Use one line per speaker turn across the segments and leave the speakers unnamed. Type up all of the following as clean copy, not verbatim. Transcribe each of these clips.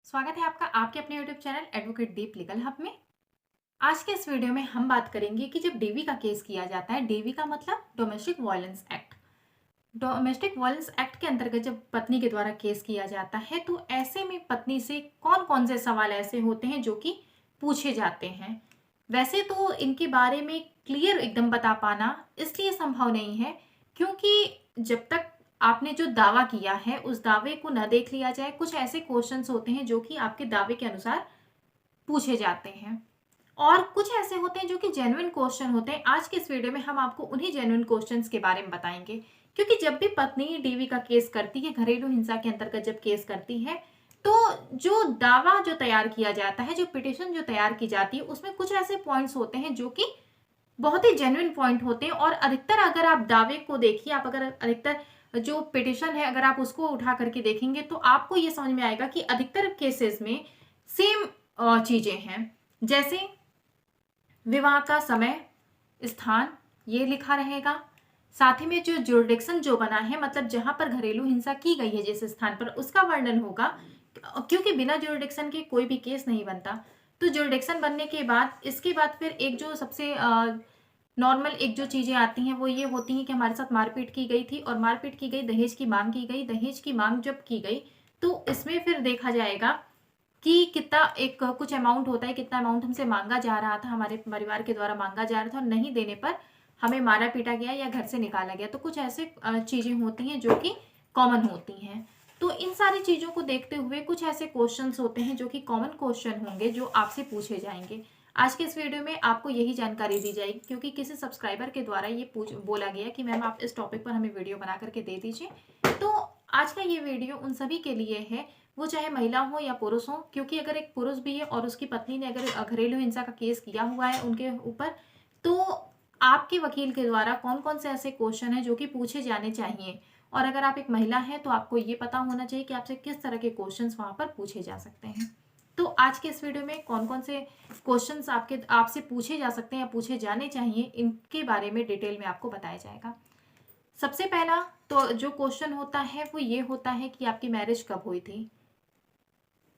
स्वागत है आपका आपके अपने यूट्यूब चैनल एडवोकेट दीप लीगल हब में। आज के इस वीडियो में हम बात करेंगे कि जब डीवी का केस किया जाता है, डीवी का मतलब domestic violence act. Domestic violence act के अंतर्गत जब पत्नी के द्वारा केस किया जाता है तो ऐसे में पत्नी से कौन कौन से सवाल ऐसे होते हैं जो कि पूछे जाते हैं। वैसे तो इनके बारे में क्लियर एकदम बता पाना इसलिए संभव नहीं है क्योंकि जब तक आपने जो दावा किया है उस दावे को न देख लिया जाए, कुछ ऐसे क्वेश्चंस होते हैं जो कि आपके दावे के अनुसार पूछे जाते हैं और कुछ ऐसे होते हैं जो कि जेन्युइन क्वेश्चन होते हैं। आज के इस वीडियो में हम आपको उन्हीं जेन्युइन क्वेश्चंस के बारे में बताएंगे क्योंकि जब भी पत्नी डीवी का केस करती है, घरेलू हिंसा के अंतर्गत जब केस करती है, तो जो दावा जो तैयार किया जाता है, जो पिटिशन जो तैयार की जाती है, उसमें कुछ ऐसे पॉइंट्स होते हैं जो कि बहुत ही जेन्युइन पॉइंट होते हैं। और अधिकतर अगर आप दावे को देखिए, आप अगर अधिकतर जो पिटिशन है अगर आप उसको उठा करके देखेंगे तो आपको ये समझ में आएगा कि अधिकतर केसेस में सेम चीजें हैं। जैसे विवाह का समय, स्थान ये लिखा रहेगा, साथ ही में जो जुरिडिक्शन जो बना है, मतलब जहां पर घरेलू हिंसा की गई है जिस स्थान पर, उसका वर्णन होगा क्योंकि बिना जुरिडिक्शन के कोई भी केस नहीं बनता। तो जुरिडिक्शन बनने के बाद इसके बाद फिर एक जो सबसे नॉर्मल एक जो चीजें आती हैं वो ये होती हैं कि हमारे साथ मारपीट की गई थी और मारपीट की गई, दहेज की मांग की गई। दहेज की मांग जब की गई तो इसमें फिर देखा जाएगा कि कितना एक कुछ अमाउंट होता है, कितना अमाउंट हमसे मांगा जा रहा था, हमारे परिवार के द्वारा मांगा जा रहा था और नहीं देने पर हमें मारा पीटा गया या घर से निकाला गया। तो कुछ ऐसे चीजें होती हैं जो कि कॉमन होती हैं। तो इन सारी चीजों को देखते हुए कुछ ऐसे क्वेश्चंस होते हैं जो कि कॉमन क्वेश्चन होंगे जो आपसे पूछे जाएंगे। आज के इस वीडियो में आपको यही जानकारी दी जाएगी क्योंकि किसी सब्सक्राइबर के द्वारा ये बोला गया कि मैम आप इस टॉपिक पर हमें वीडियो बना करके दे दीजिए। तो आज का ये वीडियो उन सभी के लिए है, वो चाहे महिला हो या पुरुष हो, क्योंकि अगर एक पुरुष भी है और उसकी पत्नी ने अगर घरेलू हिंसा का केस किया हुआ है उनके ऊपर, तो आपके वकील के द्वारा कौन कौन से ऐसे क्वेश्चन हैं जो कि पूछे जाने चाहिए। और अगर आप एक महिला हैं तो आपको ये पता होना चाहिए कि आपसे किस तरह के क्वेश्चंस वहां पर पूछे जा सकते हैं। तो आज के इस वीडियो में कौन कौन से क्वेश्चंस आपसे पूछे जा सकते हैं या पूछे जाने चाहिए, इनके बारे में डिटेल में आपको बताया जाएगा। सबसे पहला तो जो क्वेश्चन होता है वो ये होता है कि आपकी मैरिज कब हुई थी।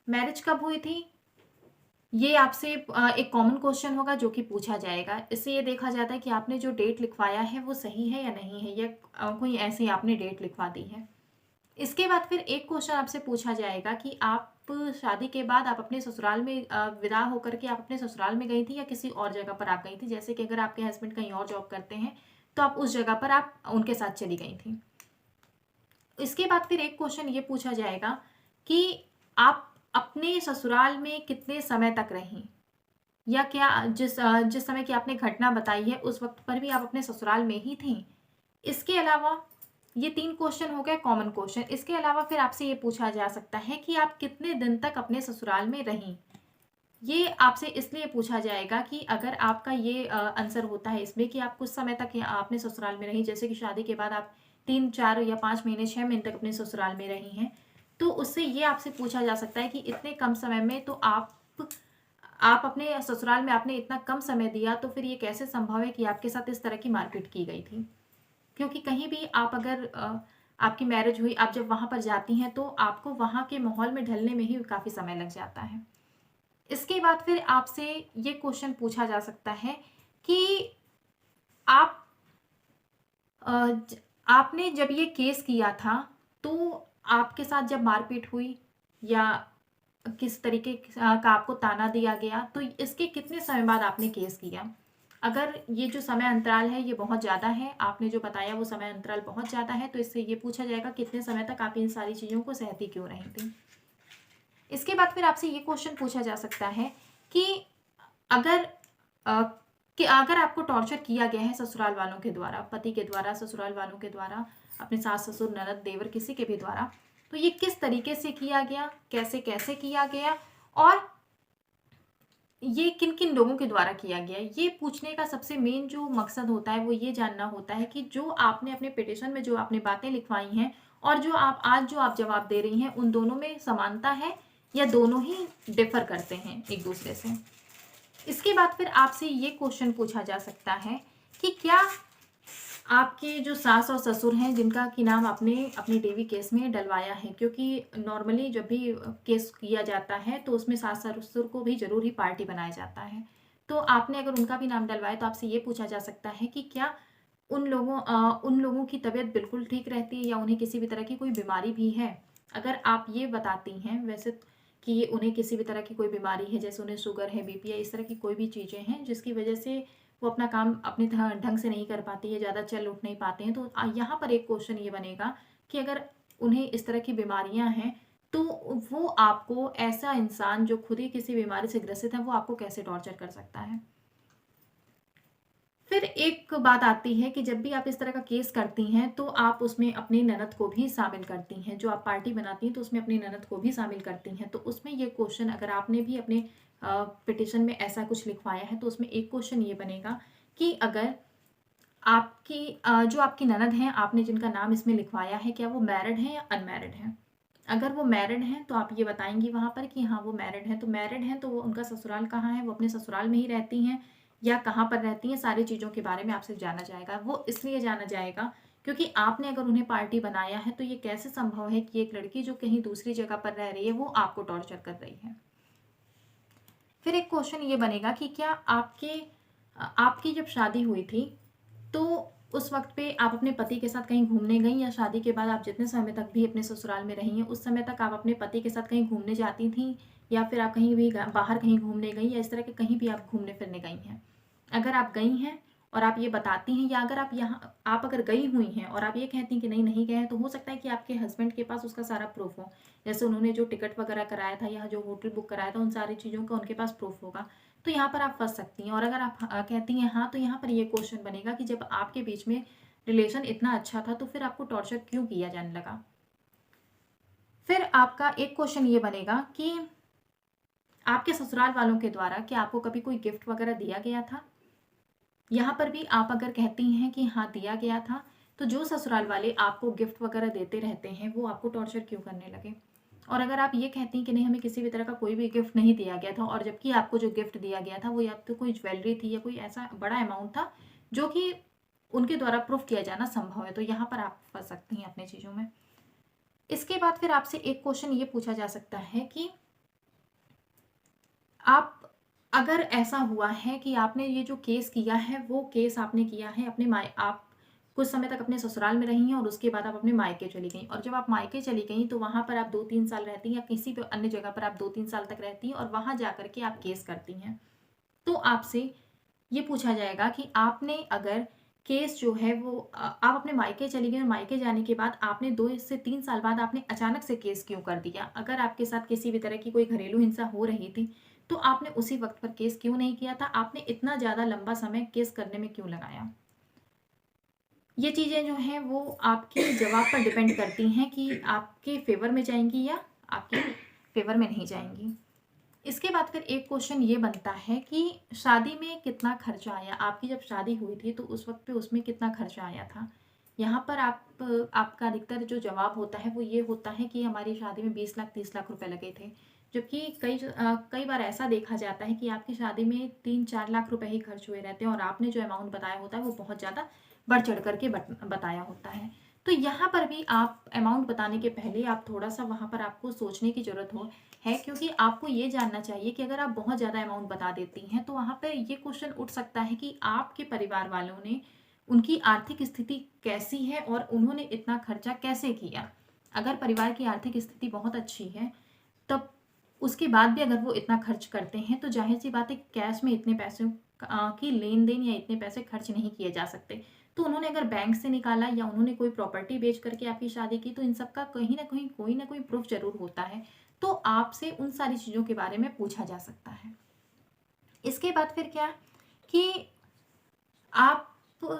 मैरिज कब हुई थी, ये आपसे एक कॉमन क्वेश्चन होगा जो कि पूछा जाएगा। इससे ये देखा जाता है कि आपने जो डेट लिखवाया है वो सही है या नहीं है, या कोई ऐसे आपने डेट लिखवा दी है। इसके बाद फिर एक क्वेश्चन आपसे पूछा जाएगा कि आप शादी के बाद आप अपने ससुराल में विदा होकर के आप अपने ससुराल में गई थी या किसी और जगह पर आप गई थी। जैसे कि अगर आपके हस्बैंड कहीं और जॉब करते हैं तो आप उस जगह पर आप उनके साथ चली गई थी। इसके बाद फिर एक क्वेश्चन ये पूछा जाएगा कि आप अपने ससुराल में कितने समय तक रहीं, या क्या जिस समय की आपने घटना बताई है उस वक्त पर भी आप अपने ससुराल में ही थीं। इसके अलावा ये 3 क्वेश्चन हो गए कॉमन क्वेश्चन। इसके अलावा फिर आपसे ये पूछा जा सकता है कि आप कितने दिन तक अपने ससुराल में रहीं। ये आपसे इसलिए पूछा जाएगा कि अगर आपका ये आंसर होता है इसमें कि आप कुछ समय तक अपने ससुराल में रहीं, जैसे कि शादी के बाद आप 3, 4 या 5 महीने, 6 महीने तक अपने ससुराल में रही हैं, तो उससे ये आपसे पूछा जा सकता है कि इतने कम समय में तो आप अपने ससुराल में आपने इतना कम समय दिया, तो फिर ये कैसे संभव है कि आपके साथ इस तरह की मारपीट की गई थी। क्योंकि कहीं भी आप अगर आपकी मैरिज हुई, आप जब वहाँ पर जाती हैं तो आपको वहाँ के माहौल में ढलने में ही काफ़ी समय लग जाता है। इसके बाद फिर आपसे ये क्वेश्चन पूछा जा सकता है कि आप आपने जब ये केस किया था तो आपके साथ जब मारपीट हुई या किस तरीके का आपको ताना दिया गया, तो इसके कितने समय बाद आपने केस किया। अगर ये जो समय अंतराल है ये बहुत ज़्यादा है, आपने जो बताया वो समय अंतराल बहुत ज़्यादा है, तो इससे ये पूछा जाएगा कितने समय तक आप इन सारी चीज़ों को सहती क्यों रही थी। इसके बाद फिर आपसे ये क्वेश्चन पूछा जा सकता है कि अगर अ, अगर आपको टॉर्चर किया गया है ससुराल वालों के द्वारा, पति के द्वारा, ससुराल वालों के द्वारा, अपने सास ससुर ननद देवर किसी के भी द्वारा, तो ये किस तरीके से किया गया, कैसे कैसे किया गया और ये किन किन लोगों के द्वारा किया गया। ये पूछने का सबसे मेन जो मकसद होता है वो ये जानना होता है कि जो आपने अपने पिटिशन में जो आपने बातें लिखवाई हैं और जो आप जवाब दे रही हैं, उन दोनों में समानता है या दोनों ही डिफर करते हैं एक दूसरे से। इसके बाद फिर आपसे ये क्वेश्चन पूछा जा सकता है कि क्या आपके जो सास और ससुर हैं जिनका कि नाम आपने अपने डेवी केस में डलवाया है, क्योंकि नॉर्मली जब भी केस किया जाता है तो उसमें सास ससुर को भी जरूर ही पार्टी बनाया जाता है। तो आपने अगर उनका भी नाम डलवाया तो आपसे ये पूछा जा सकता है कि क्या उन लोगों की तबीयत बिल्कुल ठीक रहती है या उन्हें किसी भी तरह की कोई बीमारी भी है। अगर आप ये बताती हैं वैसे कि उन्हें किसी भी तरह की कोई बीमारी है, जैसे उन्हें शुगर है, बीपी है, इस तरह की कोई भी चीज़ें हैं जिसकी वजह से वो अपना काम अपने ढंग से नहीं कर पाती है, ज़्यादा चल उठ नहीं पाते हैं, तो यहाँ पर एक क्वेश्चन ये बनेगा कि अगर उन्हें इस तरह की बीमारियां हैं तो वो आपको, ऐसा इंसान जो खुद ही किसी बीमारी से ग्रसित है, वो आपको कैसे टॉर्चर कर सकता है। फिर एक बात आती है कि जब भी आप इस तरह का केस करती हैं तो आप उसमें अपनी ननद को भी शामिल करती हैं। जो आप पार्टी बनाती हैं तो उसमें अपनी ननद को भी शामिल करती हैं। तो उसमें ये क्वेश्चन, अगर आपने भी अपने पिटिशन में ऐसा कुछ लिखवाया है तो उसमें एक क्वेश्चन ये बनेगा कि अगर आपकी जो आपकी ननद हैं, आपने जिनका नाम इसमें लिखवाया है, क्या वो मैरिड हैं या अनमैरिड हैं। अगर वो मैरिड हैं तो आप ये बताएंगी वहां पर कि हाँ वो मैरिड हैं। तो मैरिड हैं तो वो, उनका ससुराल कहाँ है, वो अपने ससुराल में ही रहती हैं या कहाँ पर रहती हैं, सारी चीज़ों के बारे में आपसे जाना जाएगा। वो इसलिए जाना जाएगा क्योंकि आपने अगर उन्हें पार्टी बनाया है तो ये कैसे संभव है कि एक लड़की जो कहीं दूसरी जगह पर रह रही है वो आपको टॉर्चर कर रही है। फिर एक क्वेश्चन ये बनेगा कि क्या आपकी जब शादी हुई थी तो उस वक्त पे आप अपने पति के साथ कहीं घूमने गई, या शादी के बाद आप जितने समय तक भी अपने ससुराल में रही हैं उस समय तक आप अपने पति के साथ कहीं घूमने जाती थी, या फिर आप कहीं भी बाहर कहीं घूमने गई, या इस तरह के कहीं भी आप घूमने फिरने गई हैं। अगर आप गई हैं और आप ये बताती हैं, या अगर आप अगर गई हुई हैं और आप ये कहती हैं कि नहीं नहीं गए हैं, तो हो सकता है कि आपके हस्बैंड के पास उसका सारा प्रूफ हो। जैसे उन्होंने जो टिकट वगैरह कराया था या जो होटल बुक कराया था, उन सारी चीज़ों का उनके पास प्रूफ होगा। तो यहाँ पर आप फंस सकती हैं। और अगर आप कहती हैं हाँ, तो यहाँ पर ये क्वेश्चन बनेगा कि जब आपके बीच में रिलेशन इतना अच्छा था तो फिर आपको टॉर्चर क्यों किया जाने लगा। फिर आपका एक क्वेश्चन ये बनेगा कि आपके ससुराल वालों के द्वारा क्या आपको कभी कोई गिफ्ट वगैरह दिया गया था। यहाँ पर भी आप अगर कहती हैं कि हाँ दिया गया था, तो जो ससुराल वाले आपको गिफ्ट वगैरह देते रहते हैं वो आपको टॉर्चर क्यों करने लगे। और अगर आप ये कहती हैं कि नहीं, हमें किसी भी तरह का कोई भी गिफ्ट नहीं दिया गया था, और जबकि आपको जो गिफ्ट दिया गया था वो या तो कोई ज्वेलरी थी या कोई ऐसा बड़ा अमाउंट था जो कि उनके द्वारा प्रूफ किया जाना संभव है, तो यहाँ पर आप फंस सकती हैं अपनी चीज़ों में। इसके बाद फिर आपसे एक क्वेश्चन ये पूछा जा सकता है कि आप, अगर ऐसा हुआ है कि आपने ये जो केस किया है वो केस आपने किया है अपने आप कुछ समय तक अपने ससुराल में रही हैं और उसके बाद आप अपने मायके चली गई, और जब आप मायके चली गई तो वहां पर आप 2-3 साल रहती हैं, या किसी भी अन्य जगह पर आप 2-3 साल तक रहती हैं, और वहां जाकर के आप केस करती हैं, तो आपसे ये पूछा जाएगा कि आपने अगर केस जो है वो आप अपने मायके चली गई, और मायके जाने के बाद आपने 2 से 3 साल बाद आपने अचानक से केस क्यों कर दिया। अगर आपके साथ किसी भी तरह की कोई घरेलू हिंसा हो रही थी तो आपने उसी वक्त पर केस क्यों नहीं किया था, आपने इतना ज़्यादा लंबा समय केस करने में क्यों लगाया। ये चीज़ें जो हैं वो आपके जवाब पर डिपेंड करती हैं कि आपके फेवर में जाएंगी या आपके फेवर में नहीं जाएंगी। इसके बाद फिर एक क्वेश्चन ये बनता है कि शादी में कितना खर्चा आया। आपकी जब शादी हुई थी तो उस वक्त पे उसमें कितना खर्चा आया था। यहाँ पर आपका अधिकतर जो जवाब होता है वो ये होता है कि हमारी शादी में 20 लाख 30 लाख रुपए लगे थे, जबकि कई बार ऐसा देखा जाता है कि आपकी शादी में 3-4 लाख रुपए ही खर्च हुए रहते हैं, और आपने जो अमाउंट बताया होता है वो बहुत ज़्यादा बढ़ चढ़ करके बताया होता है। तो यहाँ पर भी आप अमाउंट बताने के पहले आप थोड़ा सा वहाँ पर आपको सोचने की ज़रूरत है, क्योंकि आपको ये जानना चाहिए कि अगर आप बहुत ज़्यादा अमाउंट बता देती हैं तो वहाँ पर ये क्वेश्चन उठ सकता है कि आपके परिवार वालों ने, उनकी आर्थिक स्थिति कैसी है और उन्होंने इतना खर्चा कैसे किया। अगर परिवार की आर्थिक स्थिति बहुत अच्छी है तब उसके बाद भी अगर वो इतना खर्च करते हैं तो जाहिर सी बात है कैश में इतने पैसों की लेन देन या इतने पैसे खर्च नहीं किए जा सकते। तो उन्होंने अगर बैंक से निकाला या उन्होंने कोई प्रॉपर्टी बेच करके आपकी शादी की, तो इन सब का कहीं ना कहीं कोई ना कोई प्रूफ जरूर होता है। तो आपसे उन सारी चीज़ों के बारे में पूछा जा सकता है। इसके बाद फिर क्या कि आप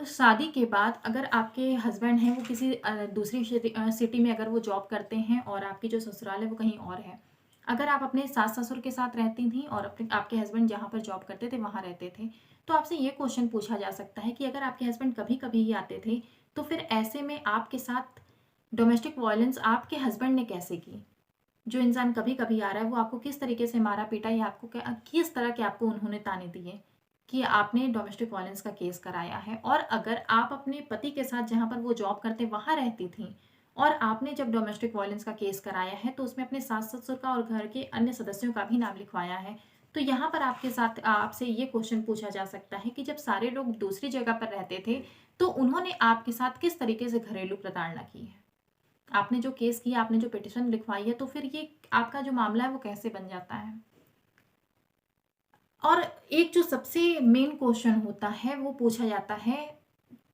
शादी के बाद अगर आपके हस्बैंड हैं वो किसी दूसरी सिटी में अगर वो जॉब करते हैं और आपकी जो ससुराल है वो कहीं और है, अगर आप अपने सास ससुर के साथ रहती थी और अपने आपके हस्बैंड जहाँ पर जॉब करते थे वहाँ रहते थे, तो आपसे ये क्वेश्चन पूछा जा सकता है कि अगर आपके हस्बैंड कभी कभी ही आते थे तो फिर ऐसे में आपके साथ डोमेस्टिक वायलेंस आपके हस्बैंड ने कैसे की। जो इंसान कभी कभी आ रहा है वो आपको किस तरीके से मारा पीटा, या आपको किस तरह के आपको उन्होंने ताने दिए, कि आपने डोमेस्टिक वायलेंस का केस कराया है, और अगर आप अपने पति के साथ जहाँ पर वो जॉब करते वहाँ रहती थी और आपने जब डोमेस्टिक वायलेंस का केस कराया है तो उसमें अपने सास ससुर का और घर के अन्य सदस्यों का भी नाम लिखवाया है, तो यहाँ पर आपके साथ आपसे ये क्वेश्चन पूछा जा सकता है कि जब सारे लोग दूसरी जगह पर रहते थे तो उन्होंने आपके साथ किस तरीके से घरेलू प्रताड़ना की है। आपने जो केस किया, आपने जो पिटिशन लिखवाई है, तो फिर ये आपका जो मामला है वो कैसे बन जाता है। और एक जो सबसे मेन क्वेश्चन होता है वो पूछा जाता है,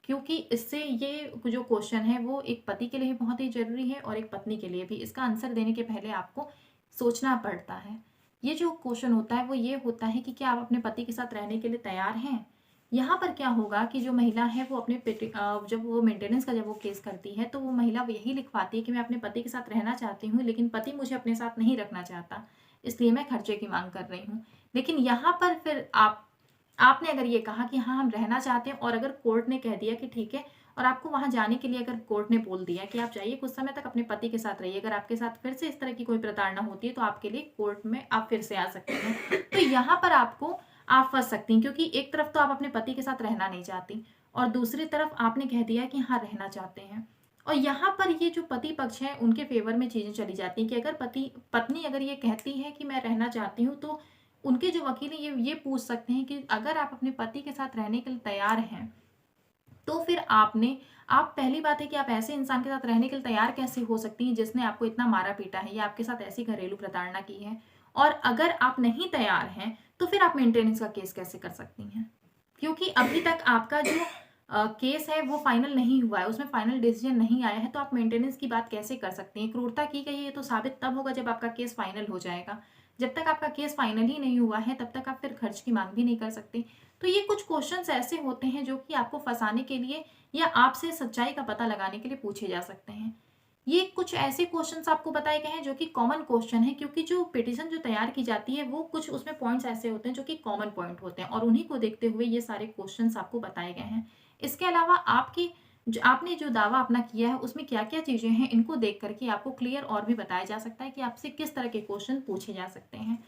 क्योंकि इससे ये जो क्वेश्चन है वो एक पति के लिए बहुत ही जरूरी है और एक पत्नी के लिए भी। इसका आंसर देने के पहले आपको सोचना पड़ता है। ये जो क्वेश्चन होता है वो ये होता है कि क्या आप अपने पति के साथ रहने के लिए तैयार हैं। यहाँ पर क्या होगा कि जो महिला है वो अपने जब वो मेंटेनेंस का जब वो केस करती है तो वो महिला यही लिखवाती है कि मैं अपने पति के साथ रहना चाहती हूँ, लेकिन पति मुझे अपने साथ नहीं रखना चाहता, इसलिए मैं खर्चे की मांग कर रही हूँ। लेकिन यहाँ पर फिर आपने अगर ये कहा कि हाँ हम रहना चाहते हैं, और अगर कोर्ट ने कह दिया कि ठीक है, और आपको वहां जाने के लिए अगर कोर्ट ने बोल दिया कि आप जाइए कुछ समय तक अपने पति के साथ रहिए, अगर आपके साथ फिर से इस तरह की कोई प्रताड़ना होती है तो आपके लिए कोर्ट में आप फिर से आ सकते हैं। तो यहाँ पर आप फंस सकती हैं, क्योंकि एक तरफ तो आप अपने पति के साथ रहना नहीं चाहती और दूसरी तरफ आपने कह दिया कि हाँ रहना चाहते हैं। और यहाँ पर ये जो पति पक्ष है उनके फेवर में चीजें चली जाती हैं कि अगर पत्नी अगर ये कहती है कि मैं रहना चाहती हूँ, तो उनके जो वकील हैं ये पूछ सकते हैं कि अगर आप अपने पति के साथ रहने के लिए तैयार हैं तो फिर आप पहली बात है कि आप ऐसे इंसान के साथ रहने के लिए तैयार कैसे हो सकती हैं जिसने आपको इतना मारा पीटा है या आपके साथ ऐसी घरेलू प्रताड़ना की है। और अगर आप नहीं तैयार हैं तो फिर आप मेंटेनेंस का केस कैसे कर सकती हैं, क्योंकि अभी तक आपका जो केस है वो फाइनल नहीं हुआ है, उसमें फाइनल डिसीजन नहीं आया है, तो आप मेंटेनेंस की बात कैसे कर सकती हैं। क्रूरता की गई है तो साबित तब होगा जब आपका केस फाइनल हो जाएगा। जब तक आपका केस फाइनल ही नहीं हुआ है तब तक आप फिर खर्च की मांग भी नहीं कर सकते। तो ये कुछ क्वेश्चंस ऐसे होते हैं जो कि आपको फंसाने के लिए या आपसे सच्चाई का पता लगाने के लिए पूछे जा सकते हैं। ये कुछ ऐसे क्वेश्चंस आपको बताए गए हैं जो कि कॉमन क्वेश्चन है, क्योंकि जो पिटिशन जो तैयार की जाती है वो कुछ उसमें पॉइंट्स ऐसे होते हैं जो कि कॉमन पॉइंट होते हैं, और उन्हीं को देखते हुए ये सारे क्वेश्चंस आपको बताए गए हैं। इसके अलावा आपने जो दावा अपना किया है उसमें क्या क्या चीजें हैं, इनको देख करके आपको क्लियर और भी बताया जा सकता है कि आपसे किस तरह के क्वेश्चन पूछे जा सकते हैं।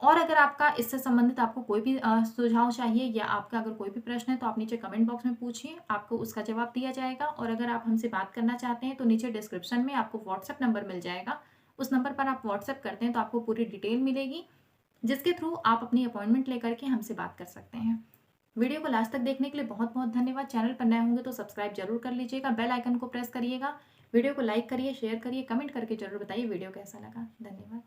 और अगर आपका इससे संबंधित आपको कोई भी सुझाव चाहिए या आपका अगर कोई भी प्रश्न है तो आप नीचे कमेंट बॉक्स में पूछिए, आपको उसका जवाब दिया जाएगा। और अगर आप हमसे बात करना चाहते हैं तो नीचे डिस्क्रिप्शन में आपको व्हाट्सएप नंबर मिल जाएगा, उस नंबर पर आप व्हाट्सएप करते हैं तो आपको पूरी डिटेल मिलेगी, जिसके थ्रू आप अपनी अपॉइंटमेंट लेकर के हमसे बात कर सकते हैं। वीडियो को लास्ट तक देखने के लिए बहुत बहुत धन्यवाद। चैनल पर नए होंगे तो सब्सक्राइब जरूर कर लीजिएगा, बेल आइकन को प्रेस करिएगा, वीडियो को लाइक करिए, शेयर करिए, कमेंट करके जरूर बताइए वीडियो कैसा लगा। धन्यवाद।